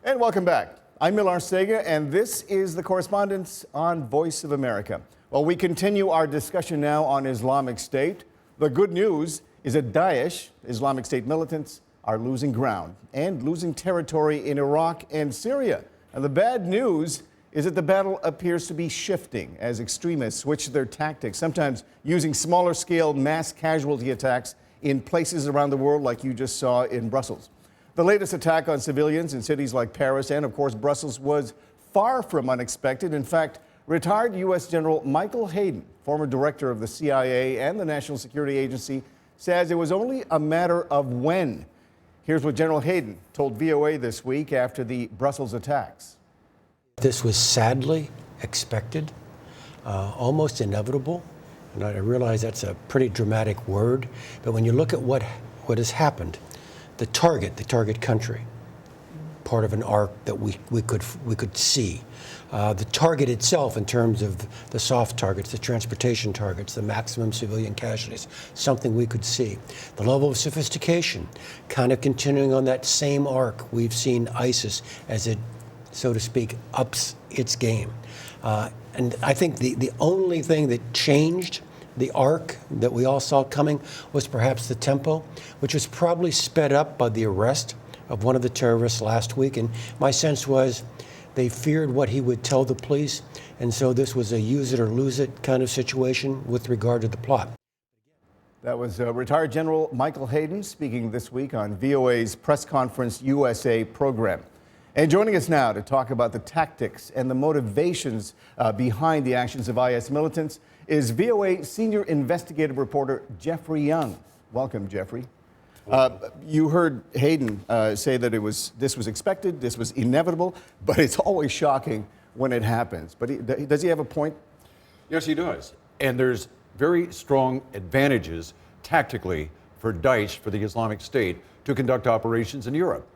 And welcome back. I'm Mil Arcega, and this is The Correspondents on Voice of America. Well, we continue our discussion now on Islamic State. The good news is that Daesh, Islamic State militants, are losing ground and losing territory in Iraq and Syria. And the bad news is that the battle appears to be shifting as extremists switch their tactics, sometimes using smaller scale mass casualty attacks in places around the world like you just saw in Brussels. The latest attack on civilians in cities like Paris and, of course, Brussels was far from unexpected. In fact, retired U.S. General Michael Hayden, former director of the CIA and the National Security Agency, says it was only a matter of when. Here's what General Hayden told VOA this week after the Brussels attacks. This was sadly expected, almost inevitable. And I realize that's a pretty dramatic word, but when you look at what has happened, the target country, part of an arc that we could see. The target itself, in terms of the soft targets, the transportation targets, the maximum civilian casualties, something we could see. The level of sophistication, kind of continuing on that same arc. We've seen ISIS as it, so to speak, ups its game. And I think the only thing that changed the arc that we all saw coming was perhaps the tempo, which was probably sped up by the arrest of one of the terrorists last week. And my sense was they feared what he would tell the police. And so this was a use it or lose it kind of situation with regard to the plot. That was retired General Michael Hayden speaking this week on VOA's Press Conference USA program. And joining us now to talk about the tactics and the motivations behind the actions of IS militants is VOA Senior Investigative Reporter Jeffrey Young. Welcome, Jeffrey. You heard Hayden say that this was expected, this was inevitable, but it's always shocking when it happens. But does he have a point? Yes, he does. And there's very strong advantages tactically for Daesh, for the Islamic State, to conduct operations in Europe.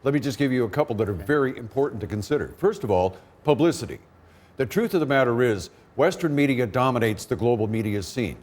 Let me just give you a couple that are very important to consider. First of all, publicity. The truth of the matter is, Western media dominates the global media scene.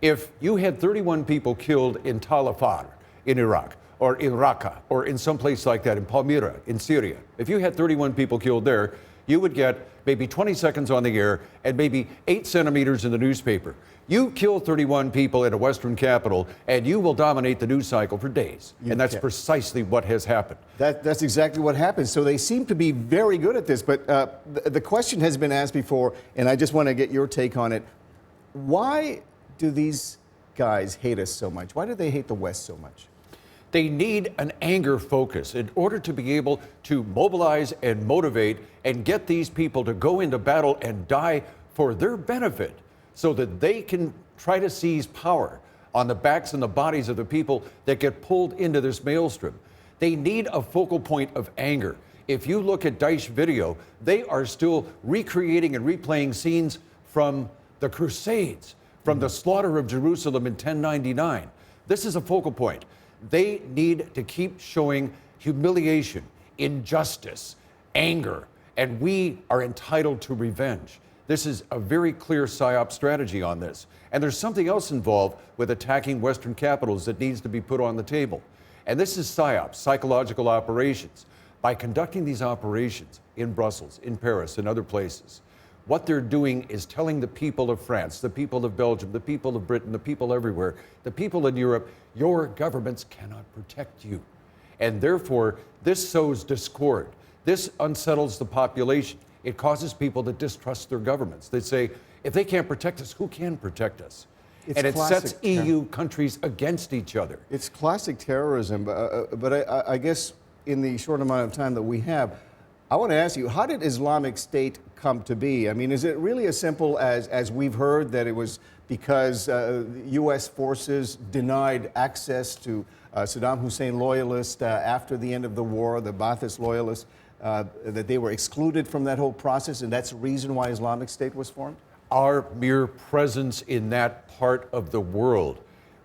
If you had 31 people killed in Tal Afar in Iraq, or in Raqqa, or in some place like that, in Palmyra, in Syria, if you had 31 people killed there, you would get maybe 20 seconds on the air and maybe 8 centimeters in the newspaper. You kill 31 people in a Western capital, and you will dominate the news cycle for days. And that's precisely what has happened. That's exactly what happens. So they seem to be very good at this. But the question has been asked before, and I just want to get your take on it. Why do these guys hate us so much? Why do they hate the West so much? They need an anger focus in order to be able to mobilize and motivate and get these people to go into battle and die for their benefit so that they can try to seize power on the backs and the bodies of the people that get pulled into this maelstrom. They need a focal point of anger. If you look at Daesh video, they are still recreating and replaying scenes from the Crusades, from the slaughter of Jerusalem in 1099. This is a focal point. They need to keep showing humiliation, injustice, anger, and we are entitled to revenge. This is a very clear PSYOP strategy on this. And there's something else involved with attacking Western capitals that needs to be put on the table. And this is PSYOP, psychological operations. By conducting these operations in Brussels, in Paris, and other places, what they're doing is telling the people of France, the people of Belgium, the people of Britain, the people everywhere, the people in Europe, your governments cannot protect you. And therefore, this sows discord. This unsettles the population. It causes people to distrust their governments. They say, if they can't protect us, who can protect us? And it sets EU countries against each other. It's classic terrorism, but I guess in the short amount of time that we have, I want to ask you, how did Islamic State come to be? I mean, is it really as simple as we've heard, that it was because U.S. forces denied access to Saddam Hussein loyalists after the end of the war, the Ba'athist loyalists, that they were excluded from that whole process, and that's the reason why Islamic State was formed? Our mere presence in that part of the world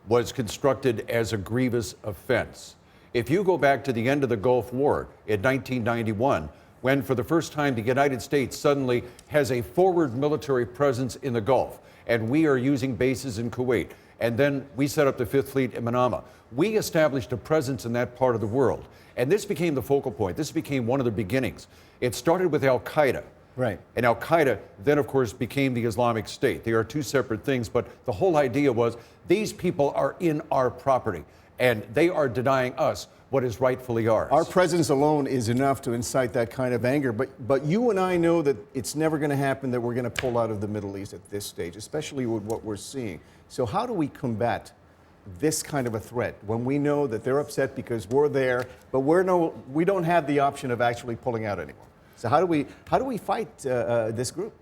was constructed as a grievous offense. If you go back to the end of the Gulf War in 1991, when for the first time the United States suddenly has a forward military presence in the Gulf, and we are using bases in Kuwait, And then we set up the Fifth Fleet in Manama. We established a presence in that part of the world. And this became the focal point. This became one of the beginnings. It started with Al Qaeda. Right. And Al Qaeda then, of course, became the Islamic State. They are two separate things, but the whole idea was these people are in our property and they are denying us what is rightfully ours. Our presence alone is enough to incite that kind of anger, but you and I know that it's never going to happen that we're going to pull out of the Middle East at this stage, especially with what we're seeing. So how do we combat this kind of a threat when we know that they're upset because we're there, but we don't have the option of actually pulling out anymore? So how do we fight this group?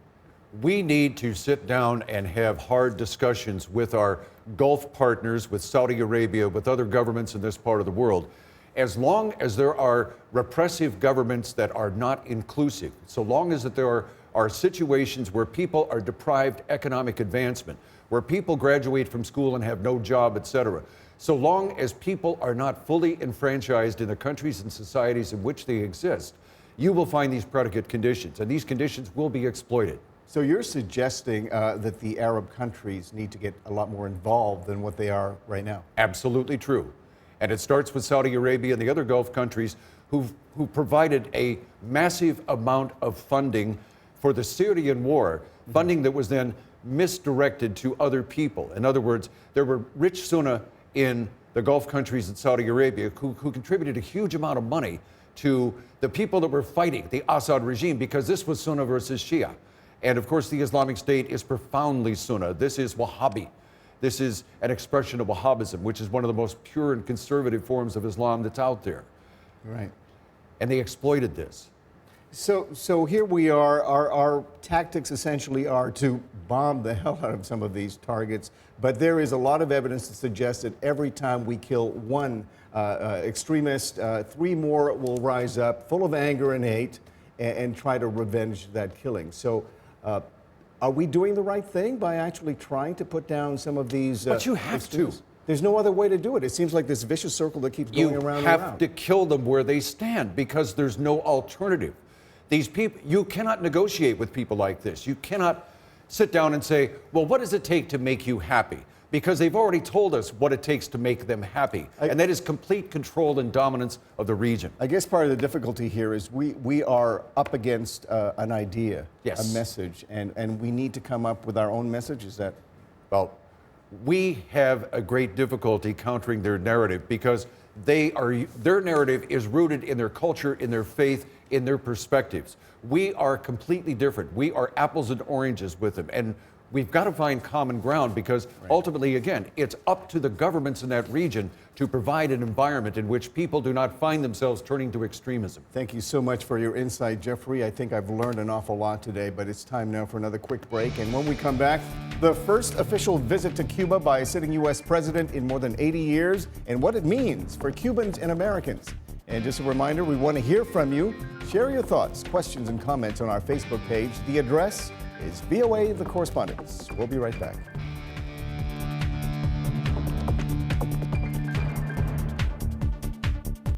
We need to sit down and have hard discussions with our Gulf partners, with Saudi Arabia, with other governments in this part of the world. As long as there are repressive governments that are not inclusive, so long as that there are situations where people are deprived economic advancement, where people graduate from school and have no job, etc., so long as people are not fully enfranchised in the countries and societies in which they exist, you will find these predicate conditions, and these conditions will be exploited. So you're suggesting that the Arab countries need to get a lot more involved than what they are right now? Absolutely true. And it starts with Saudi Arabia and the other Gulf countries who provided a massive amount of funding for the Syrian war, funding that was then misdirected to other people. In other words, there were rich Sunni in the Gulf countries and Saudi Arabia who contributed a huge amount of money to the people that were fighting the Assad regime, because this was Sunni versus Shia. And of course, the Islamic State is profoundly Sunni. This is Wahhabi. This is an expression of Wahhabism, which is one of the most pure and conservative forms of Islam that's out there. Right. And they exploited this. So here we are. Our tactics essentially are to bomb the hell out of some of these targets, but there is a lot of evidence to suggest that every time we kill one extremist, three more will rise up full of anger and hate and try to revenge that killing. So are we doing the right thing by actually trying to put down some of these But you have to. There's no other way to do it. It seems like this vicious circle that keeps going around and around. You have to kill them where they stand because there's no alternative. These people, you cannot negotiate with people like this. You cannot sit down and say, well, what does it take to make you happy? Because they've already told us what it takes to make them happy. And that is complete control and dominance of the region. I guess part of the difficulty here is we are up against an idea, Yes. a message, and we need to come up with our own message. Is that? Well, we have a great difficulty countering their narrative because their narrative is rooted in their culture, in their faith, in their perspectives. We are completely different. We are apples and oranges with them. And we've got to find common ground because ultimately, again, it's up to the governments in that region to provide an environment in which people do not find themselves turning to extremism. Thank you so much for your insight, Jeffrey. I think I've learned an awful lot today, but it's time now for another quick break. And when we come back, the first official visit to Cuba by a sitting U.S. president in more than 80 years and what it means for Cubans and Americans. And just a reminder, we want to hear from you. Share your thoughts, questions, and comments on our Facebook page. The address is VOA The Correspondents. We'll be right back.